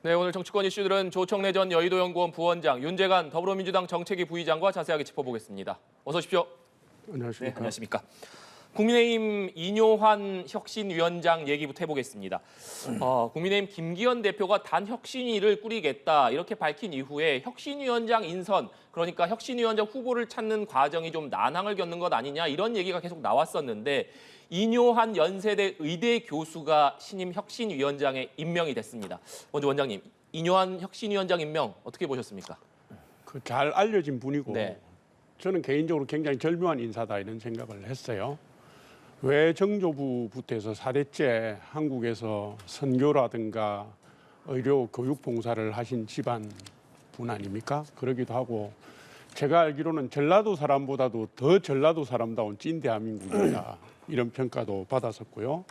네, 오늘 정치권 이슈들은 조청래 전 여의도연구원 부원장, 윤재관 더불어민주당 정책위 부의장과 자세하게 짚어보겠습니다. 어서 오십시오. 안녕하십니까. 네, 안녕하십니까. 국민의힘 이뇨환 혁신위원장 얘기부터 해보겠습니다. 국민의힘 김기현 대표가 단혁신위를 꾸리겠다 이렇게 밝힌 이후에 혁신위원장 인선, 그러니까 혁신위원장 후보를 찾는 과정이 좀 난항을 겪는 것 아니냐 이런 얘기가 계속 나왔었는데 이뇨환 연세대 의대 교수가 신임 혁신위원장에 임명이 됐습니다. 먼저 원장님, 이뇨환 혁신위원장 임명 어떻게 보셨습니까? 잘 알려진 분이고 네. 저는 개인적으로 굉장히 절묘한 인사다 이런 생각을 했어요. 왜 정조부부터 해서 4대째 한국에서 선교라든가 의료, 교육 봉사를 하신 집안 분 아닙니까? 그러기도 하고 제가 알기로는 전라도 사람보다도 더 전라도 사람다운 찐 대한민국이다 이런 평가도 받았었고요.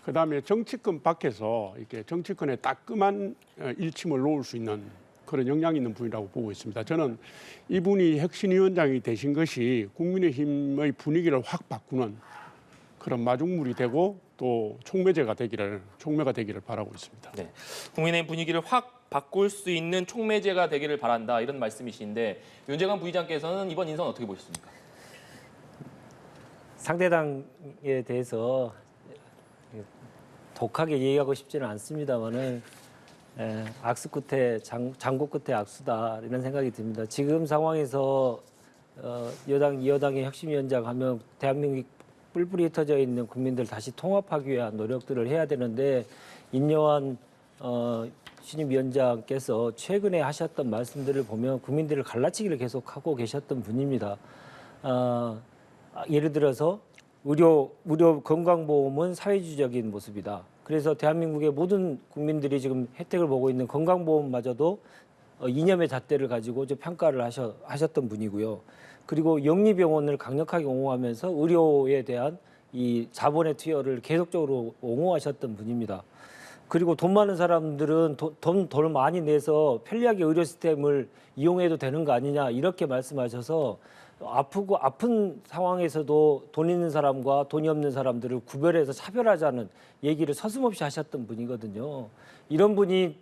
그다음에 정치권 밖에서 이렇게 정치권에 따끔한 일침을 놓을 수 있는 그런 역량 있는 분이라고 보고 있습니다. 저는 이분이 혁신위원장이 되신 것이 국민의힘의 분위기를 확 바꾸는 그런 마중물이 되고 또 촉매가 되기를 바라고 있습니다. 네, 국민의힘 분위기를 확 바꿀 수 있는 촉매제가 되기를 바란다 이런 말씀이신데 윤재관 부의장께서는 이번 인선 어떻게 보셨습니까? 상대당에 대해서 독하게 얘기하고 싶지는 않습니다만은 악수 끝에 장고 끝에 악수다 이런 생각이 듭니다. 지금 상황에서 여당의 혁신위원장 하면 대한민국 뿔뿔이 흩어져 있는 국민들 다시 통합하기 위한 노력들을 해야 되는데 인요한 신임위원장께서 최근에 하셨던 말씀들을 보면 국민들을 갈라치기를 계속하고 계셨던 분입니다. 예를 들어서 의료 건강보험은 사회주의적인 모습이다. 그래서 대한민국의 모든 국민들이 지금 혜택을 보고 있는 건강보험마저도 이념의 잣대를 가지고 평가를 하셨던 분이고요. 그리고 영리병원을 강력하게 옹호하면서 의료에 대한 이 자본의 투여를 계속적으로 옹호하셨던 분입니다. 그리고 돈 많은 사람들은 돈 많이 내서 편리하게 의료 시스템을 이용해도 되는 거 아니냐 이렇게 말씀하셔서 아픈 상황에서도 돈 있는 사람과 돈이 없는 사람들을 구별해서 차별하자는 얘기를 서슴없이 하셨던 분이거든요. 이런 분이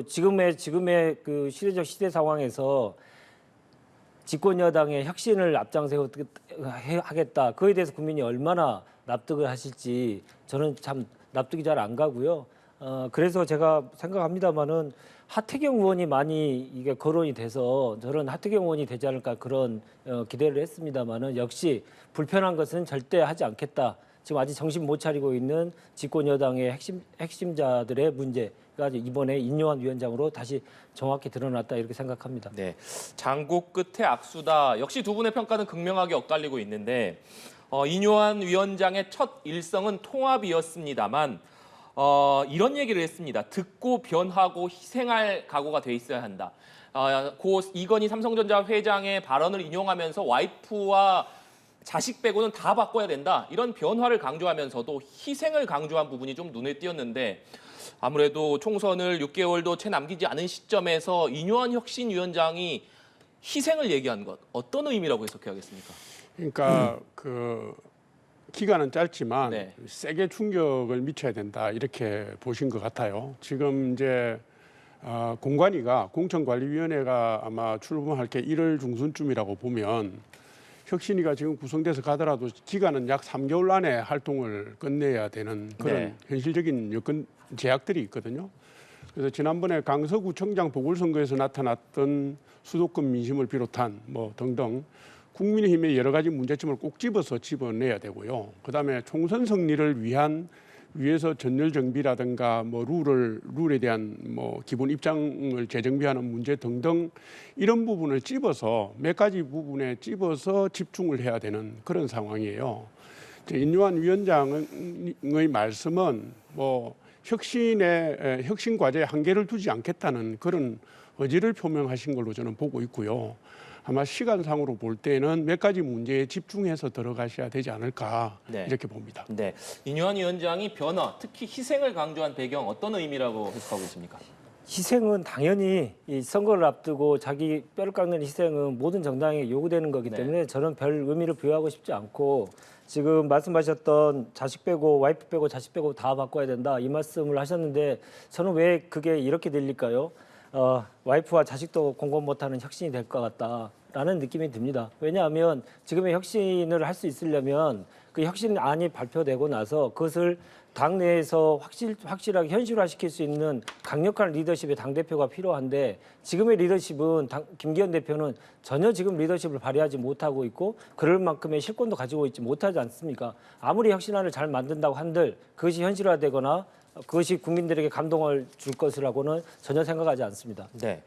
지금의 그 시대적 시대 상황에서 집권 여당의 혁신을 앞장세워 하겠다. 그에 대해서 국민이 얼마나 납득을 하실지 저는 참 납득이 잘 안 가고요. 그래서 제가 생각합니다만은 하태경 의원이 많이 이게 거론이 돼서 저는 하태경 의원이 되지 않을까 그런 기대를 했습니다만은 역시 불편한 것은 절대 하지 않겠다. 지금 아직 정신 못 차리고 있는 집권 여당의 핵심자들의 문제가 이번에 인요한 위원장으로 다시 정확히 드러났다 이렇게 생각합니다. 네, 장고 끝에 악수다. 역시 두 분의 평가는 극명하게 엇갈리고 있는데 인요한 위원장의 첫 일성은 통합이었습니다만 이런 얘기를 했습니다. 듣고 변하고 희생할 각오가 돼 있어야 한다. 고 이건희 삼성전자 회장의 발언을 인용하면서 와이프와 자식 빼고는 다 바꿔야 된다. 이런 변화를 강조하면서도 희생을 강조한 부분이 좀 눈에 띄었는데 아무래도 총선을 6개월도 채 남기지 않은 시점에서 인요한 혁신위원장이 희생을 얘기한 것 어떤 의미라고 해석해야겠습니까? 그러니까 기간은 짧지만 네. 세게 충격을 미쳐야 된다 이렇게 보신 것 같아요. 지금 이제 공관위가 공천관리위원회가 아마 출범할 게 1월 중순쯤이라고 보면 혁신위가 지금 구성돼서 가더라도 기간은 약 3개월 안에 활동을 끝내야 되는 그런 네. 현실적인 여건 제약들이 있거든요. 그래서 지난번에 강서구청장 보궐선거에서 나타났던 수도권 민심을 비롯한 등등 국민의힘의 여러 가지 문제점을 꼭 집어내야 되고요. 그다음에 총선 승리를 위해서 전열 정비라든가 룰에 대한 기본 입장을 재정비하는 문제 등등 이런 부분을 몇 가지 부분에 집어서 집중을 해야 되는 그런 상황이에요. 인요한 위원장의 말씀은 혁신 과제에 한계를 두지 않겠다는 그런 의지를 표명하신 걸로 저는 보고 있고요. 아마 시간상으로 볼 때는 몇 가지 문제에 집중해서 들어가셔야 되지 않을까 네. 이렇게 봅니다. 네, 인요한 위원장이 변화, 특히 희생을 강조한 배경 어떤 의미라고 해석하고 있습니까? 희생은 당연히 이 선거를 앞두고 자기 뼈를 깎는 희생은 모든 정당에 요구되는 거기 때문에 저는 별 의미를 부여하고 싶지 않고 지금 말씀하셨던 자식 빼고 와이프 빼고 자식 빼고 다 바꿔야 된다 이 말씀을 하셨는데 저는 왜 그게 이렇게 들릴까요? 와이프와 자식도 공급 못하는 혁신이 될 것 같다라는 느낌이 듭니다. 왜냐하면 지금의 혁신을 할 수 있으려면 그 혁신안이 발표되고 나서 그것을 당내에서 확실하게 현실화시킬 수 있는 강력한 리더십의 당대표가 필요한데 지금의 리더십은 김기현 대표는 전혀 지금 리더십을 발휘하지 못하고 있고 그럴 만큼의 실권도 가지고 있지 못하지 않습니까? 아무리 혁신안을 잘 만든다고 한들 그것이 현실화되거나 그것이 국민들에게 감동을 줄 것이라고는 전혀 생각하지 않습니다. 네,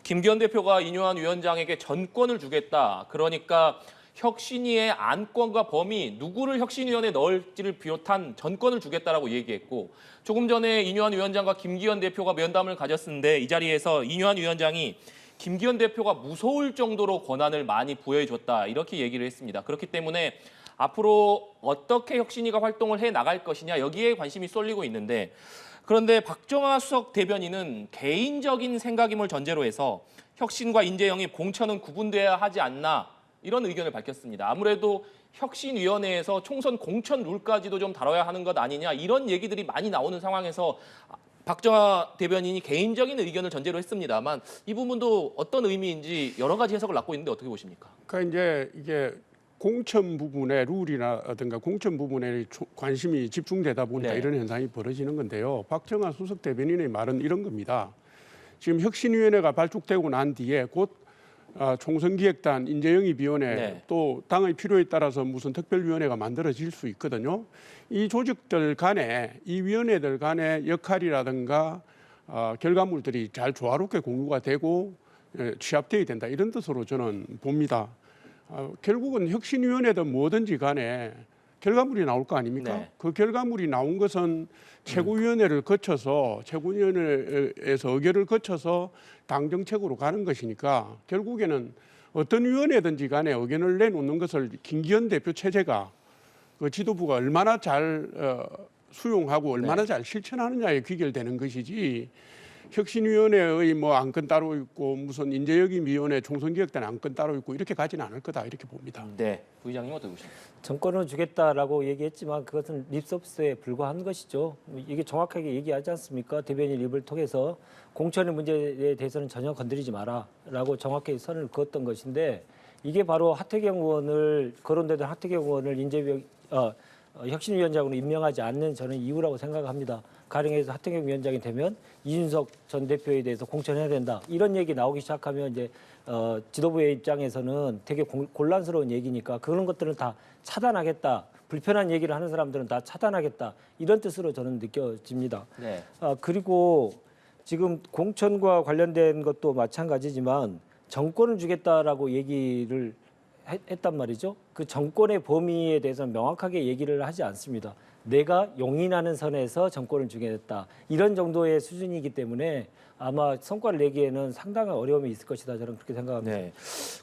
김기현 대표가 이뇨한 위원장에게 전권을 주겠다. 그러니까 혁신위의 안건과 범위, 누구를 혁신위원회에 넣을지를 비롯한 전권을 주겠다라고 얘기했고 조금 전에 이뇨한 위원장과 김기현 대표가 면담을 가졌는데 이 자리에서 이뇨한 위원장이 김기현 대표가 무서울 정도로 권한을 많이 부여해줬다 이렇게 얘기를 했습니다. 그렇기 때문에 앞으로 어떻게 혁신위가 활동을 해나갈 것이냐 여기에 관심이 쏠리고 있는데 그런데 박정아 수석 대변인은 개인적인 생각임을 전제로 해서 혁신과 인재 영입, 공천은 구분돼야 하지 않나 이런 의견을 밝혔습니다. 아무래도 혁신위원회에서 총선 공천 룰까지도 좀 다뤄야 하는 것 아니냐 이런 얘기들이 많이 나오는 상황에서 박정아 대변인이 개인적인 의견을 전제로 했습니다만 이 부분도 어떤 의미인지 여러 가지 해석을 낳고 있는데 어떻게 보십니까? 그러니까 이제 이게 공천 부분의 룰이라든가 공천 부분에 관심이 집중되다 보니까 네. 이런 현상이 벌어지는 건데요. 박정아 수석 대변인의 말은 이런 겁니다. 지금 혁신위원회가 발족되고 난 뒤에 곧 총선기획단, 인재영입위원회 네. 또 당의 필요에 따라서 무슨 특별위원회가 만들어질 수 있거든요. 이 조직들 간에 이 위원회들 간의 역할이라든가 결과물들이 잘 조화롭게 공유가 되고 취합되어야 된다 이런 뜻으로 저는 봅니다. 결국은 혁신위원회든 뭐든지 간에 결과물이 나올 거 아닙니까? 네. 그 결과물이 나온 것은 최고위원회를 거쳐서 최고위원회에서 의결을 거쳐서 당 정책으로 가는 것이니까 결국에는 어떤 위원회든지 간에 의견을 내놓는 것을 김기현 대표 체제가 그 지도부가 얼마나 잘 수용하고 얼마나 잘 실천하느냐에 귀결되는 것이지 혁신위원회의 뭐 안건 따로 있고 무슨 인재영입위원회 총선기획단 안건 따로 있고 이렇게 가지는 않을 거다 이렇게 봅니다. 네, 부의장님 어떻게 보십니까? 정권을 주겠다라고 얘기했지만 그것은 립서비스에 불과한 것이죠. 이게 정확하게 얘기하지 않습니까? 대변인 입을 통해서 공천의 문제에 대해서는 전혀 건드리지 마라라고 정확하게 선을 그었던 것인데 이게 바로 하태경 의원을 거론되던 하태경 의원을 혁신위원장으로 임명하지 않는 저는 이유라고 생각합니다. 가령해서 하태경 위원장이 되면 이준석 전 대표에 대해서 공천해야 된다. 이런 얘기 나오기 시작하면 이제 지도부의 입장에서는 되게 곤란스러운 얘기니까 그런 것들은 다 차단하겠다. 불편한 얘기를 하는 사람들은 다 차단하겠다. 이런 뜻으로 저는 느껴집니다. 네. 그리고 지금 공천과 관련된 것도 마찬가지지만 정권을 주겠다라고 얘기를 했단 말이죠. 그 정권의 범위에 대해서는 명확하게 얘기를 하지 않습니다. 내가 용인하는 선에서 정권을 주겠다. 이런 정도의 수준이기 때문에 아마 성과를 내기에는 상당한 어려움이 있을 것이다. 저는 그렇게 생각합니다. 네.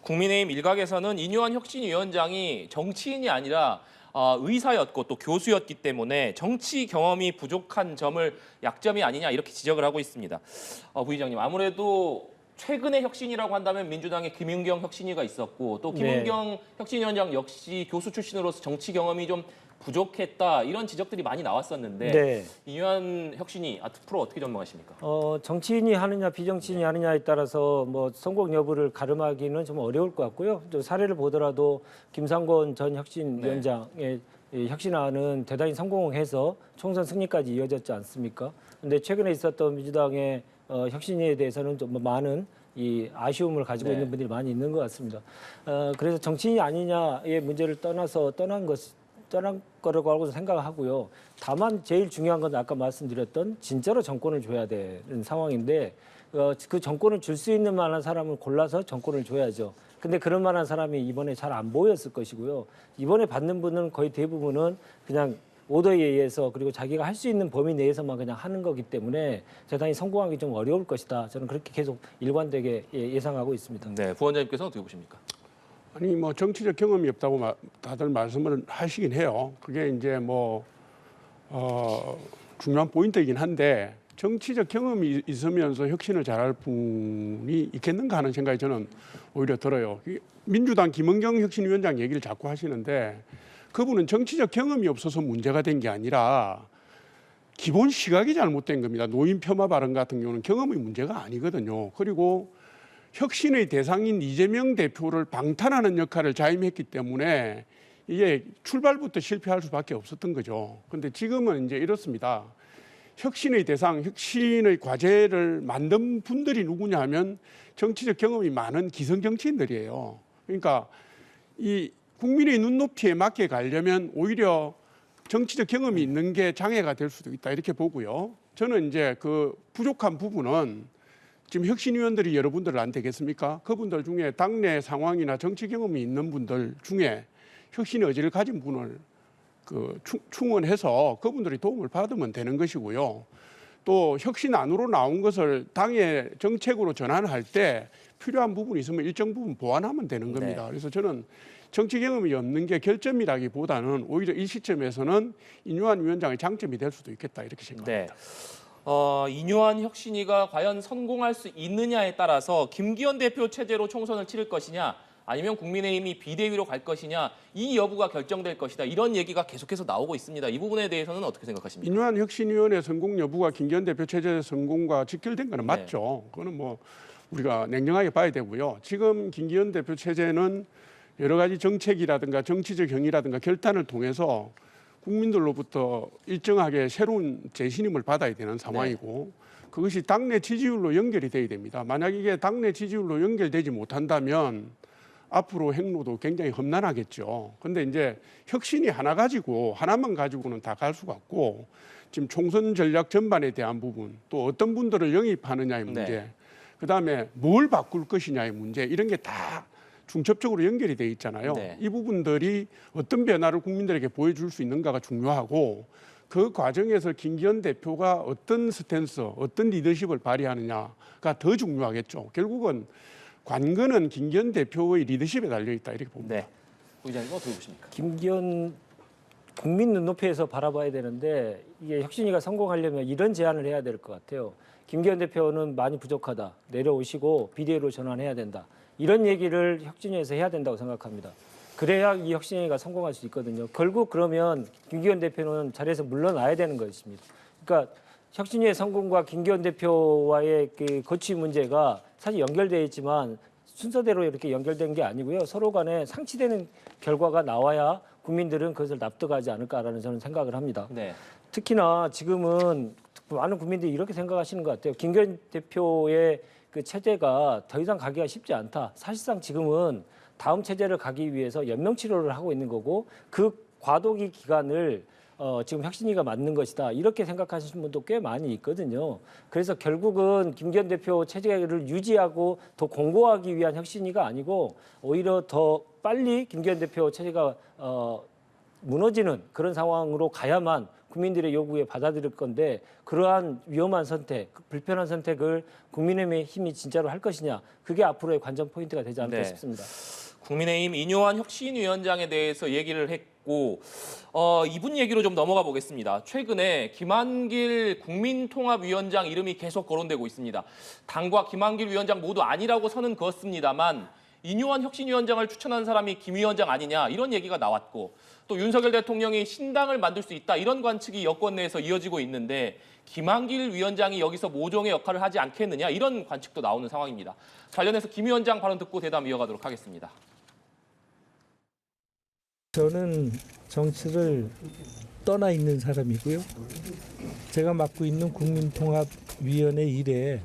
국민의힘 일각에서는 이뇨한 혁신위원장이 정치인이 아니라 의사였고 또 교수였기 때문에 정치 경험이 부족한 점을 약점이 아니냐 이렇게 지적을 하고 있습니다. 부의장님 아무래도 최근의 혁신이라고 한다면 민주당의 김은경 혁신위가 있었고 또 김은경 혁신위원장 역시 교수 출신으로서 정치 경험이 좀 부족했다 이런 지적들이 많이 나왔었는데 네. 이뇨한 혁신위 앞으로 어떻게 전망하십니까? 정치인이 하느냐 비정치인이 하느냐에 따라서 뭐 성공 여부를 가름하기는 좀 어려울 것 같고요. 또 사례를 보더라도 김상곤 전 혁신위원장의 혁신안은 대단히 성공해서 총선 승리까지 이어졌지 않습니까? 그런데 최근에 있었던 민주당의 혁신위에 대해서는 좀 많은 이 아쉬움을 가지고 있는 분들이 많이 있는 것 같습니다. 그래서 정치인이 아니냐의 문제를 떠난 거라고 생각하고요. 다만 제일 중요한 건 아까 말씀드렸던 진짜로 정권을 줘야 되는 상황인데 그 정권을 줄 수 있는 만한 사람을 골라서 정권을 줘야죠. 근데 그런 만한 사람이 이번에 잘 안 보였을 것이고요. 이번에 받는 분은 거의 대부분은 그냥 오더에 의해서 그리고 자기가 할 수 있는 범위 내에서만 그냥 하는 거기 때문에 대단히 성공하기 좀 어려울 것이다. 저는 그렇게 계속 일관되게 예상하고 있습니다. 네, 부원장님께서 어떻게 보십니까? 아니 뭐 정치적 경험이 없다고 다들 말씀을 하시긴 해요. 그게 이제 뭐 중요한 포인트이긴 한데 정치적 경험이 있으면서 혁신을 잘할 분이 있겠는가 하는 생각이 저는 오히려 들어요. 민주당 김은경 혁신위원장 얘기를 자꾸 하시는데 그분은 정치적 경험이 없어서 문제가 된 게 아니라 기본 시각이 잘못된 겁니다. 노인 폄하 발언 같은 경우는 경험의 문제가 아니거든요. 그리고 혁신의 대상인 이재명 대표를 방탄하는 역할을 자임했기 때문에 이게 출발부터 실패할 수밖에 없었던 거죠. 그런데 지금은 이제 이렇습니다. 혁신의 대상, 혁신의 과제를 만든 분들이 누구냐 하면 정치적 경험이 많은 기성 정치인들이에요. 그러니까 이 국민의 눈높이에 맞게 가려면 오히려 정치적 경험이 있는 게 장애가 될 수도 있다 이렇게 보고요. 저는 이제 그 부족한 부분은 지금 혁신위원들이 여러분들 안 되겠습니까? 그분들 중에 당내 상황이나 정치 경험이 있는 분들 중에 혁신의 의지를 가진 분을 충원해서 그분들이 도움을 받으면 되는 것이고요. 또 혁신 안으로 나온 것을 당의 정책으로 전환할 때 필요한 부분이 있으면 일정 부분 보완하면 되는 겁니다. 그래서 저는 정치 경험이 없는 게 결점이라기보다는 오히려 이 시점에서는 인요한 위원장의 장점이 될 수도 있겠다 이렇게 생각합니다. 인요한 혁신위가 과연 성공할 수 있느냐에 따라서 김기현 대표 체제로 총선을 치를 것이냐 아니면 국민의힘이 비대위로 갈 것이냐 이 여부가 결정될 것이다. 이런 얘기가 계속해서 나오고 있습니다. 이 부분에 대해서는 어떻게 생각하십니까? 인요한 혁신위원회 성공 여부가 김기현 대표 체제 성공과 직결된 거는 맞죠. 그거는 뭐 우리가 냉정하게 봐야 되고요. 지금 김기현 대표 체제는 여러 가지 정책이라든가 정치적 형이라든가 결단을 통해서 국민들로부터 일정하게 새로운 재신임을 받아야 되는 상황이고 그것이 당내 지지율로 연결이 돼야 됩니다. 만약 이게 당내 지지율로 연결되지 못한다면 앞으로 행로도 굉장히 험난하겠죠. 그런데 이제 혁신이 하나만 가지고는 다 갈 수가 없고 지금 총선 전략 전반에 대한 부분 또 어떤 분들을 영입하느냐의 문제 그다음에 뭘 바꿀 것이냐의 문제 이런 게 다 중첩적으로 연결이 돼 있잖아요. 이 부분들이 어떤 변화를 국민들에게 보여줄 수 있는가가 중요하고 그 과정에서 김기현 대표가 어떤 스탠스, 어떤 리더십을 발휘하느냐가 더 중요하겠죠. 결국은 관건은 김기현 대표의 리더십에 달려 있다 이렇게 봅니다. 네. 의장님 어떻게 보십니까? 김기현 국민 눈높이에서 바라봐야 되는데 이게 혁신위가 성공하려면 이런 제안을 해야 될 것 같아요. 김기현 대표는 많이 부족하다. 내려오시고 비대위로 전환해야 된다. 이런 얘기를 혁신위에서 해야 된다고 생각합니다. 그래야 이 혁신위가 성공할 수 있거든요. 결국 그러면 김기현 대표는 자리에서 물러나야 되는 것입니다. 그러니까 혁신위의 성공과 김기현 대표와의 그 거취 문제가 사실 연결되어 있지만 순서대로 이렇게 연결된 게 아니고요. 서로 간에 상치되는 결과가 나와야 국민들은 그것을 납득하지 않을까라는 저는 생각을 합니다. 특히나 지금은 많은 국민들이 이렇게 생각하시는 것 같아요. 김기현 대표의 그 체제가 더 이상 가기가 쉽지 않다. 사실상 지금은 다음 체제를 가기 위해서 연명 치료를 하고 있는 거고 그 과도기 기간을 지금 혁신위가 맞는 것이다. 이렇게 생각하시는 분도 꽤 많이 있거든요. 그래서 결국은 김기현 대표 체제를 유지하고 더 공고하기 위한 혁신위가 아니고 오히려 더 빨리 김기현 대표 체제가 무너지는 그런 상황으로 가야만 국민들의 요구에 받아들일 건데 그러한 위험한 선택, 불편한 선택을 국민의힘의 힘이 진짜로 할 것이냐 그게 앞으로의 관전 포인트가 되지 않을까 싶습니다. 국민의힘 인요한 혁신위원장에 대해서 얘기를 했고 이분 얘기로 좀 넘어가 보겠습니다. 최근에 김한길 국민통합위원장 이름이 계속 거론되고 있습니다. 당과 김한길 위원장 모두 아니라고 선은 그었습니다만 인요한 혁신위원장을 추천한 사람이 김 위원장 아니냐 이런 얘기가 나왔고 또 윤석열 대통령이 신당을 만들 수 있다 이런 관측이 여권 내에서 이어지고 있는데 김한길 위원장이 여기서 모종의 역할을 하지 않겠느냐 이런 관측도 나오는 상황입니다. 관련해서 김 위원장 발언 듣고 대담 이어가도록 하겠습니다. 저는 정치를 떠나 있는 사람이고요. 제가 맡고 있는 국민통합위원회 일에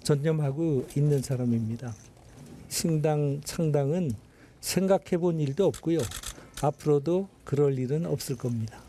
전념하고 있는 사람입니다. 신당 창당은 생각해 본 일도 없고요. 앞으로도 그럴 일은 없을 겁니다.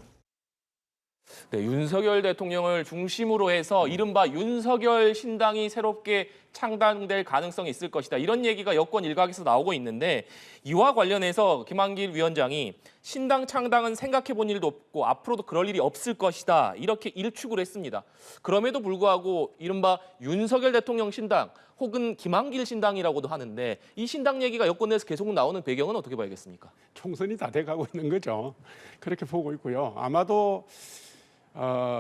윤석열 대통령을 중심으로 해서 이른바 윤석열 신당이 새롭게 창당될 가능성이 있을 것이다. 이런 얘기가 여권 일각에서 나오고 있는데 이와 관련해서 김한길 위원장이 신당 창당은 생각해 본 일도 없고 앞으로도 그럴 일이 없을 것이다. 이렇게 일축을 했습니다. 그럼에도 불구하고 이른바 윤석열 대통령 신당 혹은 김한길 신당이라고도 하는데 이 신당 얘기가 여권 내에서 계속 나오는 배경은 어떻게 봐야겠습니까? 총선이 다 돼가고 있는 거죠. 그렇게 보고 있고요. 아마도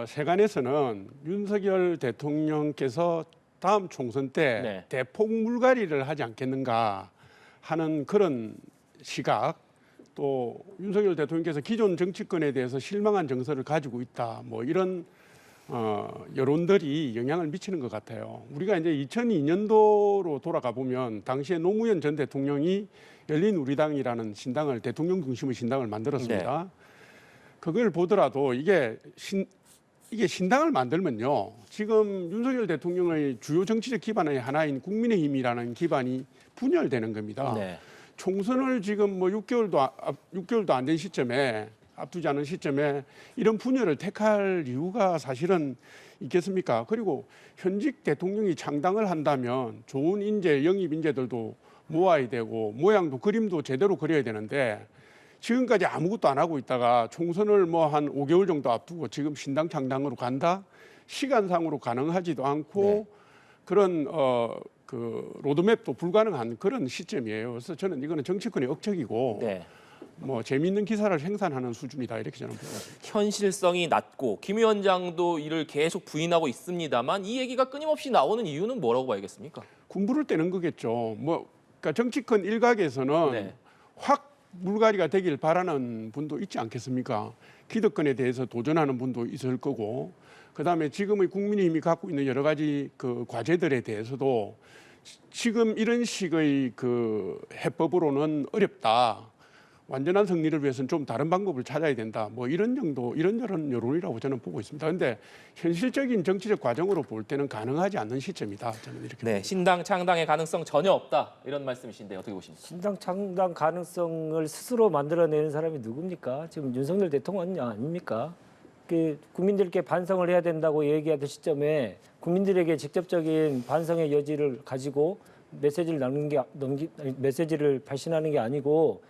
세간에서는 윤석열 대통령께서 다음 총선 때 네. 대폭 물갈이를 하지 않겠는가 하는 그런 시각, 또 윤석열 대통령께서 기존 정치권에 대해서 실망한 정서를 가지고 있다, 뭐 이런 여론들이 영향을 미치는 것 같아요. 우리가 이제 2002년도로 돌아가 보면 당시에 노무현 전 대통령이 열린우리당이라는 신당을, 대통령 중심의 신당을 만들었습니다. 그걸 보더라도 이게 신당을 만들면요, 지금 윤석열 대통령의 주요 정치적 기반의 하나인 국민의힘이라는 기반이 분열되는 겁니다. 네. 총선을 지금 뭐 6개월도 안 된 시점에, 앞두지 않은 시점에 이런 분열을 택할 이유가 사실은 있겠습니까? 그리고 현직 대통령이 창당을 한다면 좋은 인재, 영입 인재들도 모아야 되고 모양도 그림도 제대로 그려야 되는데, 지금까지 아무것도 안 하고 있다가 총선을 뭐 한 5개월 정도 앞두고 지금 신당 창당으로 간다? 시간상으로 가능하지도 않고 네. 그런 그 로드맵도 불가능한 그런 시점이에요. 그래서 저는 이거는 정치권의 억측이고 네. 뭐 재미있는 기사를 생산하는 수준이다, 이렇게 저는 보고 있습니다. 현실성이 낮고 김 위원장도 이를 계속 부인하고 있습니다만 이 얘기가 끊임없이 나오는 이유는 뭐라고 봐야겠습니까? 군부를 떼는 거겠죠. 뭐 그러니까 정치권 일각에서는 네. 확 물갈이가 되길 바라는 분도 있지 않겠습니까? 기득권에 대해서 도전하는 분도 있을 거고, 그다음에 지금의 국민의힘이 갖고 있는 여러 가지 그 과제들에 대해서도 지금 이런 식의 그 해법으로는 어렵다. 완전한 승리를 위해서는 좀 다른 방법을 찾아야 된다. 뭐 이런 정도, 이런저런 여론이라고 저는 보고 있습니다. 그런데 현실적인 정치적 과정으로 볼 때는 가능하지 않는 시점이다, 저는 이렇게. 네, 신당 창당의 가능성 전혀 없다 이런 말씀이신데 어떻게 보십니까? 신당 창당 가능성을 스스로 만들어내는 사람이 누굽니까? 지금 윤석열 대통령 아닙니까? 그 국민들께 반성을 해야 된다고 얘기하던 시점에 국민들에게 직접적인 반성의 여지를 가지고 메시지를 메시지를 발신하는 게 아니고,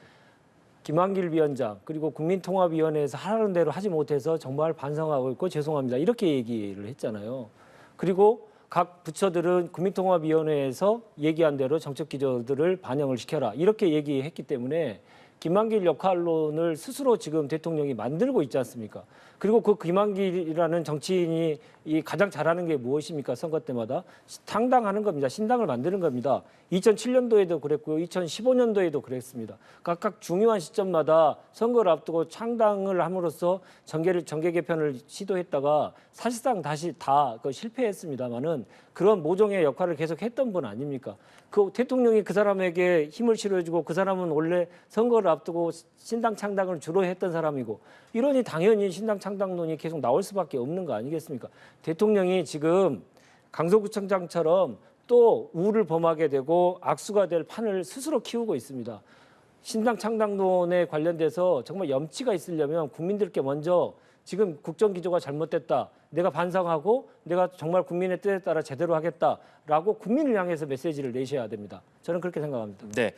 김한길 위원장 그리고 국민통합위원회에서 하라는 대로 하지 못해서 정말 반성하고 있고 죄송합니다, 이렇게 얘기를 했잖아요. 그리고 각 부처들은 국민통합위원회에서 얘기한 대로 정책 기조들을 반영을 시켜라, 이렇게 얘기했기 때문에 김한길 역할론을 스스로 지금 대통령이 만들고 있지 않습니까? 그리고 그 김한길이라는 정치인이 가장 잘하는 게 무엇입니까? 선거 때마다 창당하는 겁니다. 신당을 만드는 겁니다. 2007년도에도 그랬고요. 2015년도에도 그랬습니다. 각각 중요한 시점마다 선거를 앞두고 창당을 함으로써 정계 개편을 시도했다가 사실상 다시 다 실패했습니다만은 그런 모종의 역할을 계속 했던 분 아닙니까? 그 대통령이 그 사람에게 힘을 실어주고, 그 사람은 원래 선거를 앞두고 신당 창당을 주로 했던 사람이고, 이러니 당연히 신당 창당론이 계속 나올 수밖에 없는 거 아니겠습니까? 대통령이 지금 강서구청장처럼 또 우를 범하게 되고 악수가 될 판을 스스로 키우고 있습니다. 신당 창당론에 관련돼서 정말 염치가 있으려면 국민들께 먼저 지금 국정기조가 잘못됐다, 내가 반성하고 내가 정말 국민의 뜻에 따라 제대로 하겠다라고 국민을 향해서 메시지를 내셔야 됩니다. 저는 그렇게 생각합니다. 네,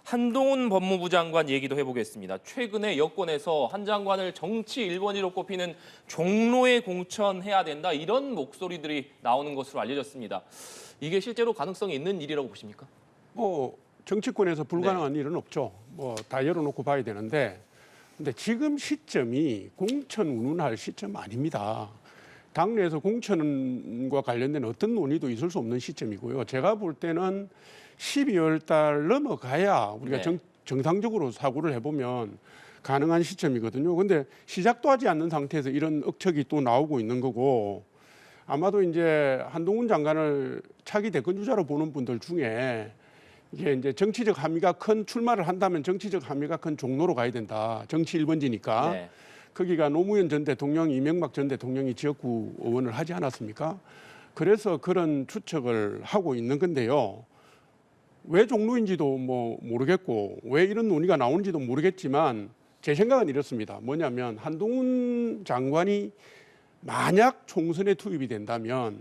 한동훈 법무부 장관 얘기도 해보겠습니다. 최근에 여권에서 한 장관을 정치 1번지로 꼽히는 종로에 공천해야 된다, 이런 목소리들이 나오는 것으로 알려졌습니다. 이게 실제로 가능성이 있는 일이라고 보십니까? 뭐 정치권에서 불가능한 일은 없죠. 뭐 다 열어놓고 봐야 되는데, 근데 지금 시점이 공천 운운할 시점 아닙니다. 당내에서 공천과 관련된 어떤 논의도 있을 수 없는 시점이고요. 제가 볼 때는 12월 달 넘어가야 우리가 네. 정상적으로 사고를 해보면 가능한 시점이거든요. 근데 시작도 하지 않는 상태에서 이런 억척이 또 나오고 있는 거고, 아마도 이제 한동훈 장관을 차기 대권 주자로 보는 분들 중에 이게 이제 정치적 함의가 큰, 출마를 한다면 정치적 함의가 큰 종로로 가야 된다. 정치 1번지니까. 네. 거기가 노무현 전 대통령, 이명박 전 대통령이 지역구 의원을 하지 않았습니까? 그래서 그런 추측을 하고 있는 건데요. 왜 종로인지도 뭐 모르겠고 왜 이런 논의가 나오는지도 모르겠지만 제 생각은 이렇습니다. 뭐냐면 한동훈 장관이 만약 총선에 투입이 된다면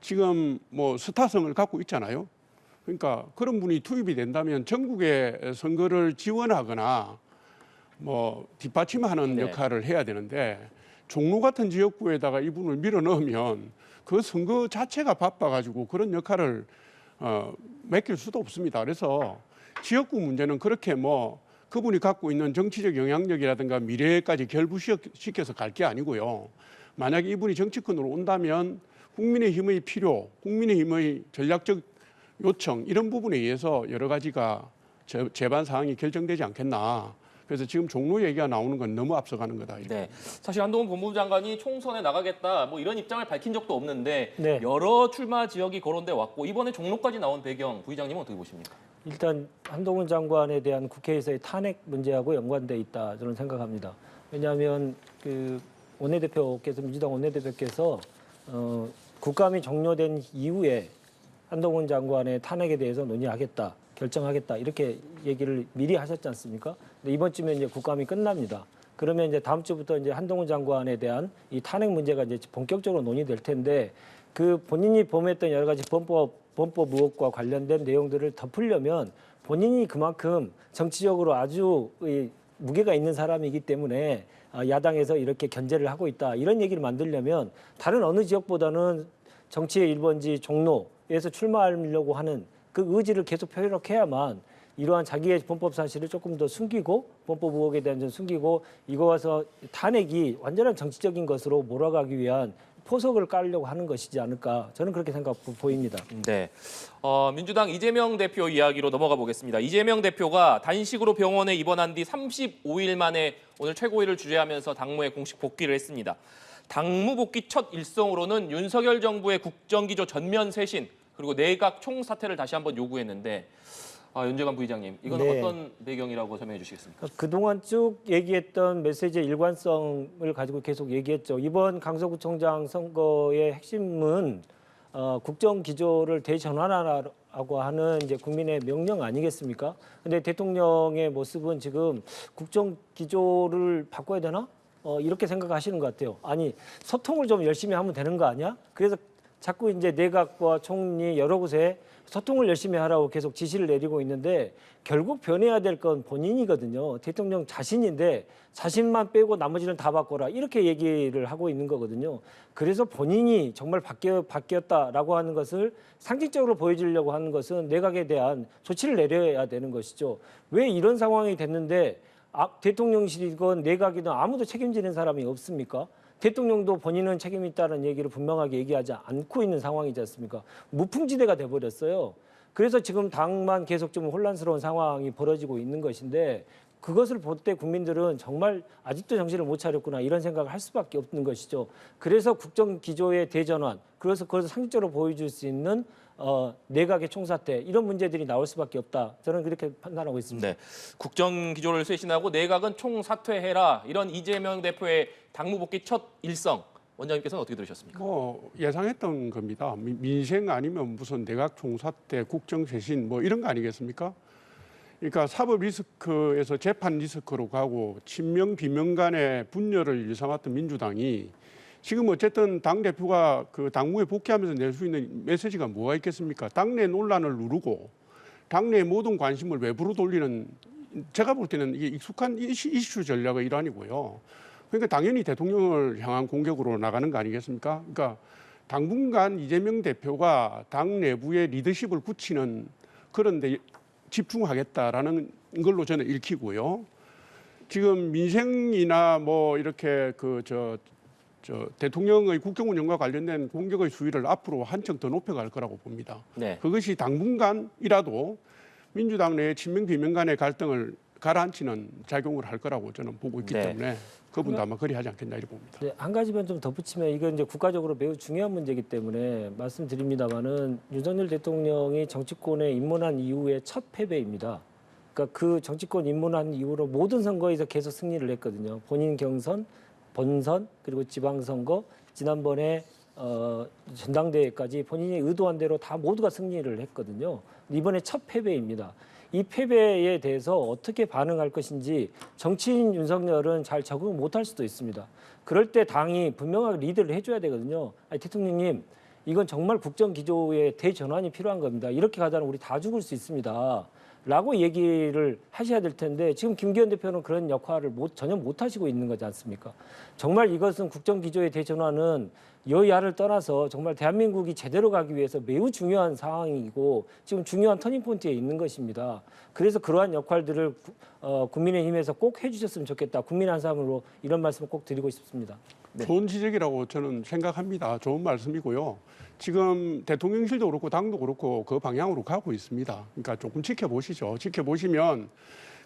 지금 뭐 스타성을 갖고 있잖아요. 그러니까 그런 분이 투입이 된다면 전국의 선거를 지원하거나 뭐 뒷받침하는 네. 역할을 해야 되는데, 종로 같은 지역구에다가 이분을 밀어 넣으면 그 선거 자체가 바빠가지고 그런 역할을 맡길 수도 없습니다. 그래서 지역구 문제는 그렇게 뭐 그분이 갖고 있는 정치적 영향력이라든가 미래까지 결부시켜서 갈 게 아니고요. 만약에 이분이 정치권으로 온다면 국민의힘의 필요, 국민의힘의 전략적 요청 이런 부분에 의해서 여러 가지가 재반 사항이 결정되지 않겠나. 그래서 지금 종로 얘기가 나오는 건 너무 앞서가는 거다. 네, 사실 한동훈 법무부 장관이 총선에 나가겠다 뭐 이런 입장을 밝힌 적도 없는데 네. 여러 출마 지역이 거론돼 왔고 이번에 종로까지 나온 배경 부의장님은 어떻게 보십니까? 일단 한동훈 장관에 대한 국회에서의 탄핵 문제하고 연관돼 있다 저는 생각합니다. 왜냐하면 그 원내대표께서 민주당 원내대표께서 국감이 종료된 이후에 한동훈 장관의 탄핵에 대해서 논의하겠다, 결정하겠다 이렇게 얘기를 미리 하셨지 않습니까? 근데 이번 주면 이제 국감이 끝납니다. 그러면 이제 다음 주부터 이제 한동훈 장관에 대한 이 탄핵 문제가 이제 본격적으로 논의될 텐데 그 본인이 범했던 여러 가지 범법 의혹과 관련된 내용들을 덮으려면 본인이 그만큼 정치적으로 아주 무게가 있는 사람이기 때문에 야당에서 이렇게 견제를 하고 있다 이런 얘기를 만들려면 다른 어느 지역보다는 정치의 1번지 종로에서 출마하려고 하는 그 의지를 계속 표현해야만 이러한 자기의 범법 사실을 조금 더 숨기고 범법 의혹에 대한 좀 숨기고 이거 와서 탄핵이 완전한 정치적인 것으로 몰아가기 위한 포석을 깔려고 하는 것이지 않을까 저는 그렇게 보입니다. 네, 민주당 이재명 대표 이야기로 넘어가 보겠습니다. 이재명 대표가 단식으로 병원에 입원한 뒤 35일 만에 오늘 최고위를 주재하면서 당무에 공식 복귀를 했습니다. 당무 복귀 첫 일성으로는 윤석열 정부의 국정기조 전면 쇄신 그리고 내각 총사퇴를 다시 한번 요구했는데 윤재관 부의장님, 이건 네. 어떤 배경이라고 설명해 주시겠습니까? 그동안 쭉 얘기했던 메시지의 일관성을 가지고 계속 얘기했죠. 이번 강서구청장 선거의 핵심은 국정기조를 대전환하라고 하는 이제 국민의 명령 아니겠습니까? 근데 대통령의 모습은 지금 국정기조를 바꿔야 되나? 이렇게 생각하시는 것 같아요. 아니, 소통을 좀 열심히 하면 되는 거 아니야? 그래서 자꾸 이제 내각과 총리 여러 곳에 소통을 열심히 하라고 계속 지시를 내리고 있는데 결국 변해야 될 건 본인이거든요. 대통령 자신인데 자신만 빼고 나머지는 다 바꿔라 이렇게 얘기를 하고 있는 거거든요. 그래서 본인이 정말 바뀌었다라고 하는 것을 상징적으로 보여주려고 하는 것은 내각에 대한 조치를 내려야 되는 것이죠. 왜 이런 상황이 됐는데 대통령실이건 내각이든 아무도 책임지는 사람이 없습니까? 대통령도 본인은 책임이 있다는 얘기를 분명하게 얘기하지 않고 있는 상황이지 않습니까? 무풍지대가 돼버렸어요. 그래서 지금 당만 계속 좀 혼란스러운 상황이 벌어지고 있는 것인데 그것을 볼 때 국민들은 정말 아직도 정신을 못 차렸구나 이런 생각을 할 수밖에 없는 것이죠. 그래서 국정기조의 대전환, 그래서 그것을 상징적으로 보여줄 수 있는 내각의 총사퇴 이런 문제들이 나올 수밖에 없다. 저는 그렇게 판단하고 있습니다. 네, 국정기조를 쇄신하고 내각은 총사퇴해라 이런 이재명 대표의 당무 복귀 첫 일성 원장님께서는 어떻게 들으셨습니까? 예상했던 겁니다. 민생 아니면 무슨 내각 총사퇴, 국정쇄신 뭐 이런 거 아니겠습니까? 그러니까 사법 리스크에서 재판 리스크로 가고 친명 비명 간의 분열을 일삼았던 민주당이 지금 어쨌든 당 대표가 그 당무에 복귀하면서 낼 수 있는 메시지가 뭐가 있겠습니까? 당내 논란을 누르고 당내의 모든 관심을 외부로 돌리는 제가 볼 때는 이게 익숙한 이슈 전략의 일환이고요. 그러니까 당연히 대통령을 향한 공격으로 나가는 거 아니겠습니까? 그러니까 당분간 이재명 대표가 당 내부의 리더십을 굳히는 그런 데 집중하겠다라는 걸로 저는 읽히고요. 지금 민생이나 뭐 이렇게 대통령의 국정 운영과 관련된 공격의 수위를 앞으로 한층 더 높여갈 거라고 봅니다. 네. 그것이 당분간이라도 민주당 내의 친명 비명 간의 갈등을 가라앉히는 작용을 할 거라고 저는 보고 있기 네. 때문에 그분도 아마 그리 하지 않겠나 이렇게 봅니다. 네, 한 가지만 좀 덧붙이면 이건 이제 국가적으로 매우 중요한 문제이기 때문에 말씀드립니다만은 윤석열 대통령이 정치권에 입문한 이후의 첫 패배입니다. 그러니까 그 정치권 입문한 이후로 모든 선거에서 계속 승리를 했거든요. 본인 경선, 본선 그리고 지방선거 지난번에 전당대회까지 본인이 의도한 대로 다 모두가 승리를 했거든요. 이번에 첫 패배입니다. 이 패배에 대해서 어떻게 반응할 것인지 정치인 윤석열은 잘 적응 못할 수도 있습니다. 그럴 때 당이 분명하게 리드를 해줘야 되거든요. 아니, 대통령님, 이건 정말 국정기조의 대전환이 필요한 겁니다. 이렇게 가다는 우리 다 죽을 수 있습니다. 라고 얘기를 하셔야 될 텐데 지금 김기현 대표는 그런 역할을 전혀 못 하시고 있는 거지 않습니까? 정말 이것은 국정기조의 대전환은 여야를 떠나서 정말 대한민국이 제대로 가기 위해서 매우 중요한 상황이고 지금 중요한 터닝포인트에 있는 것입니다. 그래서 그러한 역할들을 국민의힘에서 꼭 해주셨으면 좋겠다. 국민 한 사람으로 이런 말씀을 꼭 드리고 싶습니다. 네. 좋은 지적이라고 저는 생각합니다. 좋은 말씀이고요. 지금 대통령실도 그렇고 당도 그렇고 그 방향으로 가고 있습니다. 그러니까 조금 지켜보시죠. 지켜보시면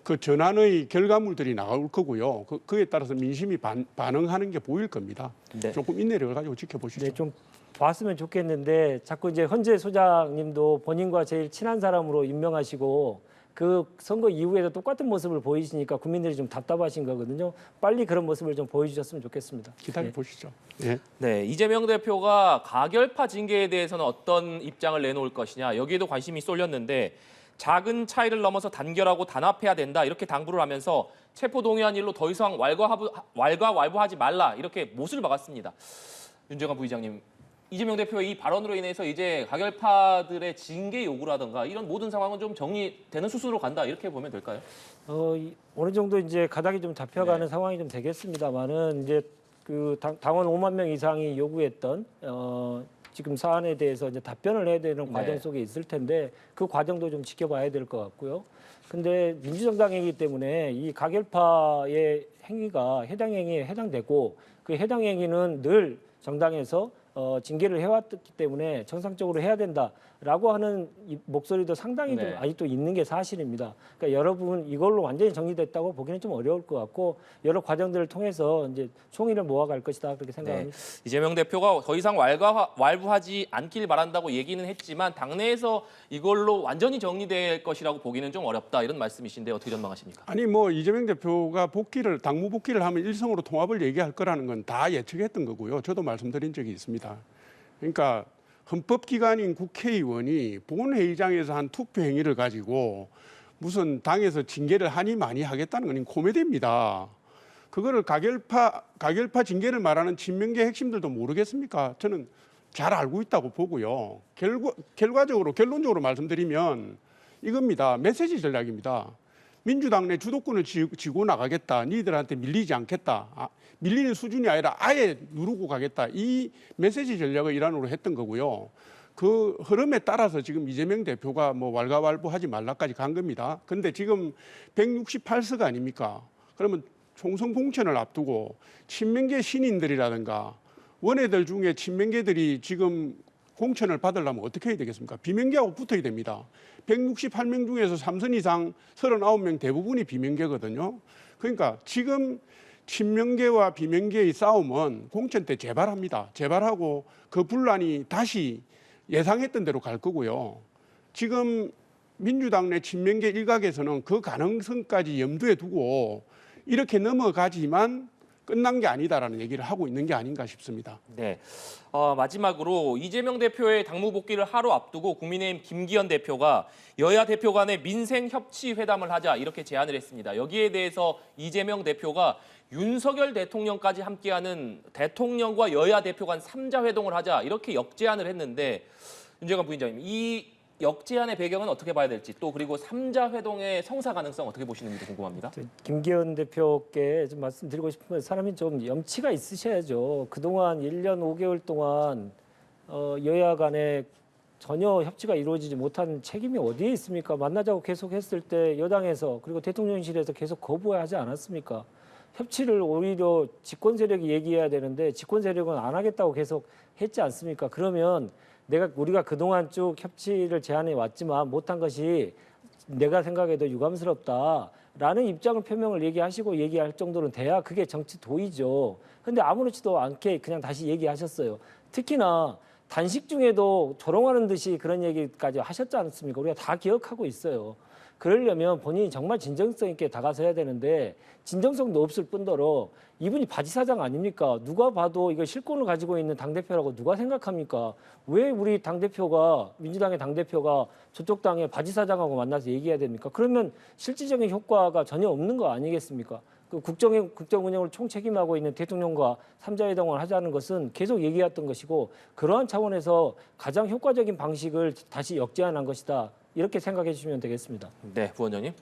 그 전환의 결과물들이 나올 거고요. 그에 따라서 민심이 반응하는 게 보일 겁니다. 네. 조금 인내력을 가지고 지켜보시죠. 네, 좀 봤으면 좋겠는데 자꾸 이제 헌재 소장님도 본인과 제일 친한 사람으로 임명하시고 그 선거 이후에도 똑같은 모습을 보이시니까 국민들이 좀 답답하신 거거든요. 빨리 그런 모습을 좀 보여주셨으면 좋겠습니다. 기다려 보시죠. 예. 네, 이재명 대표가 가결파 징계에 대해서는 어떤 입장을 내놓을 것이냐 여기에도 관심이 쏠렸는데 작은 차이를 넘어서 단결하고 단합해야 된다 이렇게 당부를 하면서 체포동의안 일로 더 이상 왈가왈부하지 말라 이렇게 못을 박았습니다. 윤정환 부의장님, 이재명 대표의 이 발언으로 인해서 이제 가결파들의 징계 요구라든가 이런 모든 상황은 좀 정리되는 수순으로 간다 이렇게 보면 될까요? 어느 정도 이제 가닥이 좀 잡혀가는 상황이 좀 되겠습니다만은 이제 그 당원 5만 명 이상이 요구했던 지금 사안에 대해서 이제 답변을 해야 되는 과정 속에 있을 텐데 그 과정도 좀 지켜봐야 될 것 같고요. 근데 민주정당이기 때문에 이 가결파의 행위가 해당 행위에 해당되고 그 해당 행위는 늘 정당에서 징계를 해왔기 때문에 정상적으로 해야 된다라고 하는 이 목소리도 상당히 좀 아직도 있는 게 사실입니다. 그러니까 여러분 이걸로 완전히 정리됐다고 보기는 좀 어려울 것 같고 여러 과정들을 통해서 이제 총의를 모아갈 것이다 그렇게 생각합니다. 네. 이재명 대표가 더 이상 왈가왈부하지 않길 바란다고 얘기는 했지만 당내에서 이걸로 완전히 정리될 것이라고 보기는 좀 어렵다 이런 말씀이신데 어떻게 전망하십니까? 아니 뭐 이재명 대표가 당무 복귀를 하면 일성으로 통합을 얘기할 거라는 건 다 예측했던 거고요. 저도 말씀드린 적이 있습니다. 그러니까 헌법기관인 국회의원이 본회의장에서 한 투표 행위를 가지고 무슨 당에서 징계를 하니 많이 하겠다는 건 코미디입니다. 그거를 가결파 징계를 말하는 친명계 핵심들도 모르겠습니까? 저는 잘 알고 있다고 보고요. 결론적으로 말씀드리면 이겁니다. 메시지 전략입니다. 민주당 내 주도권을 쥐고 나가겠다. 니들한테 밀리지 않겠다. 밀리는 수준이 아니라 아예 누르고 가겠다. 이 메시지 전략을 일환으로 했던 거고요. 그 흐름에 따라서 지금 이재명 대표가 뭐 왈가왈부하지 말라까지 간 겁니다. 근데 지금 168석 아닙니까? 그러면 총선 공천을 앞두고 친명계 신인들이라든가 원외들 중에 친명계들이 지금 공천을 받으려면 어떻게 해야 되겠습니까? 비명계하고 붙어야 됩니다. 168명 중에서 3선 이상 39명 대부분이 비명계거든요. 그러니까 지금 친명계와 비명계의 싸움은 공천 때 재발합니다. 재발하고 그 분란이 다시 예상했던 대로 갈 거고요. 지금 민주당 내 친명계 일각에서는 그 가능성까지 염두에 두고 이렇게 넘어가지만 끝난 게 아니다라는 얘기를 하고 있는 게 아닌가 싶습니다. 네. 마지막으로 이재명 대표의 당무 복귀를 하루 앞두고 국민의힘 김기현 대표가 여야 대표 간의 민생 협치 회담을 하자 이렇게 제안을 했습니다. 여기에 대해서 이재명 대표가 윤석열 대통령까지 함께하는 대통령과 여야 대표 간 3자 회동을 하자 이렇게 역제안을 했는데 윤정환 부위원장님 이 역제안의 배경은 어떻게 봐야 될지 또 그리고 3자 회동의 성사 가능성 어떻게 보시는지 궁금합니다. 김기현 대표께 좀 말씀드리고 싶은 건 사람이 좀 염치가 있으셔야죠. 그동안 1년 5개월 동안 여야 간에 전혀 협치가 이루어지지 못한 책임이 어디에 있습니까? 만나자고 계속 했을 때 여당에서 그리고 대통령실에서 계속 거부하지 않았습니까? 협치를 오히려 집권 세력이 얘기해야 되는데 집권 세력은 안 하겠다고 계속 했지 않습니까? 그러면 우리가 그동안 쭉 협치를 제안해 왔지만 못한 것이 내가 생각해도 유감스럽다라는 입장을 표명을 얘기할 정도는 돼야 그게 정치 도의죠. 근데 아무렇지도 않게 그냥 다시 얘기하셨어요. 특히나 단식 중에도 조롱하는 듯이 그런 얘기까지 하셨지 않습니까? 우리가 다 기억하고 있어요. 그러려면 본인이 정말 진정성 있게 다가서야 되는데 진정성도 없을 뿐더러 이분이 바지사장 아닙니까? 누가 봐도 이거 실권을 가지고 있는 당대표라고 누가 생각합니까? 왜 우리 당대표가 민주당의 당대표가 저쪽 당의 바지사장하고 만나서 얘기해야 됩니까? 그러면 실질적인 효과가 전혀 없는 거 아니겠습니까? 그 국정 운영을 총책임하고 있는 대통령과 삼자회담을 하자는 것은 계속 얘기했던 것이고 그러한 차원에서 가장 효과적인 방식을 다시 역제안한 것이다. 이렇게 생각해 주시면 되겠습니다. 네, 부원장님.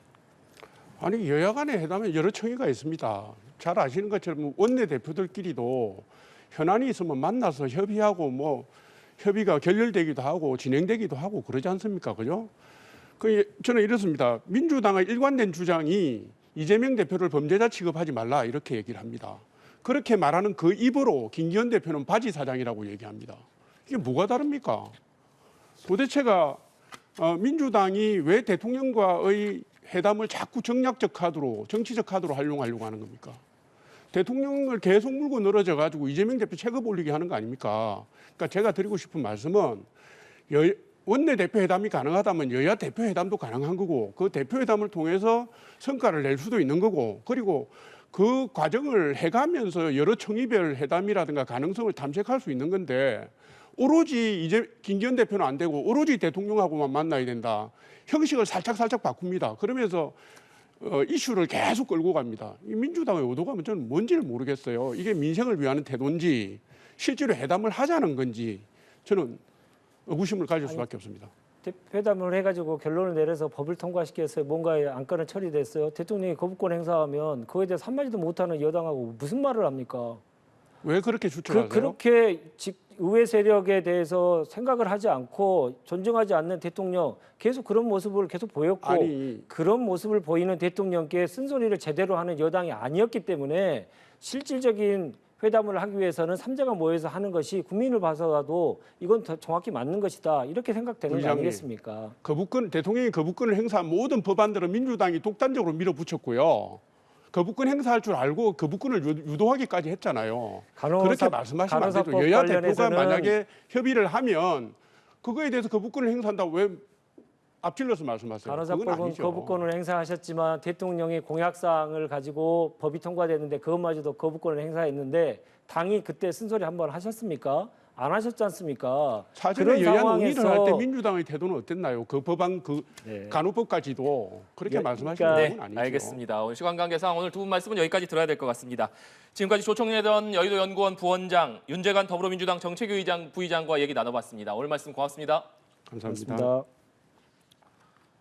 아니 여야 간의 회담에 여러 청의가 있습니다. 잘 아시는 것처럼 원내 대표들끼리도 현안이 있으면 만나서 협의하고 뭐 협의가 결렬되기도 하고 진행되기도 하고 그러지 않습니까? 그죠? 저는 이렇습니다. 민주당의 일관된 주장이 이재명 대표를 범죄자 취급하지 말라 이렇게 얘기를 합니다. 그렇게 말하는 그 입으로 김기현 대표는 바지 사장이라고 얘기합니다. 이게 뭐가 다릅니까? 도대체가 민주당이 왜 대통령과의 회담을 자꾸 정략적 카드로 정치적 카드로 활용하려고 하는 겁니까? 대통령을 계속 물고 늘어져 가지고 이재명 대표 체급 올리게 하는 거 아닙니까? 그러니까 제가 드리고 싶은 말씀은 원내 대표 회담이 가능하다면 여야 대표 회담도 가능한 거고 그 대표 회담을 통해서 성과를 낼 수도 있는 거고 그리고 그 과정을 해가면서 여러 청의별 회담이라든가 가능성을 탐색할 수 있는 건데 오로지 이제 김기현 대표는 안 되고 오로지 대통령하고만 만나야 된다. 형식을 살짝 바꿉니다. 그러면서 이슈를 계속 끌고 갑니다. 이 민주당의 의도가 저는 뭔지를 모르겠어요. 이게 민생을 위하는 태도인지 실제로 회담을 하자는 건지 저는 의구심을 가질 수밖에 없습니다. 회담을 해가지고 결론을 내려서 법을 통과시켜서 뭔가의 안건은 처리됐어요. 대통령이 거부권 행사하면 그거에 대해서 한마디도 못하는 여당하고 무슨 말을 합니까? 왜 그렇게 추측하세요? 그렇게 의회 세력에 대해서 생각을 하지 않고 존중하지 않는 대통령 계속 그런 모습을 계속 보였고 아니. 그런 모습을 보이는 대통령께 쓴소리를 제대로 하는 여당이 아니었기 때문에 실질적인 회담을 하기 위해서는 삼자가 모여서 하는 것이 국민을 봐서라도 이건 더 정확히 맞는 것이다 이렇게 생각되는 거 아니겠습니까? 대통령이 거부권을 행사한 모든 법안들은 민주당이 독단적으로 밀어붙였고요. 거부권 행사할 줄 알고 거부권을 유도하기까지 했잖아요. 그렇게 말씀하시면 안 되죠. 여야 대표가 만약에 협의를 하면 그거에 대해서 거부권을 행사한다고 왜 앞질러서 말씀하세요? 그건 간호사법은 아니죠. 거부권을 행사하셨지만 대통령이 공약사항을 가지고 법이 통과됐는데 그것마저도 거부권을 행사했는데 당이 그때 쓴소리 한번 하셨습니까? 안 하셨지 않습니까? 사전에 여야 논의를 할 때 민주당의 태도는 어땠나요? 그 법안 네. 간호법까지도 그렇게 말씀하시는 네, 건 아니죠. 알겠습니다. 오늘 시간 관계상 오늘 두 분 말씀은 여기까지 들어야 될 것 같습니다. 지금까지 조총래전 여의도 연구원 부원장, 윤재관 더불어민주당 정책위 의장 부의장과 얘기 나눠봤습니다. 오늘 말씀 고맙습니다. 감사합니다. 고맙습니다.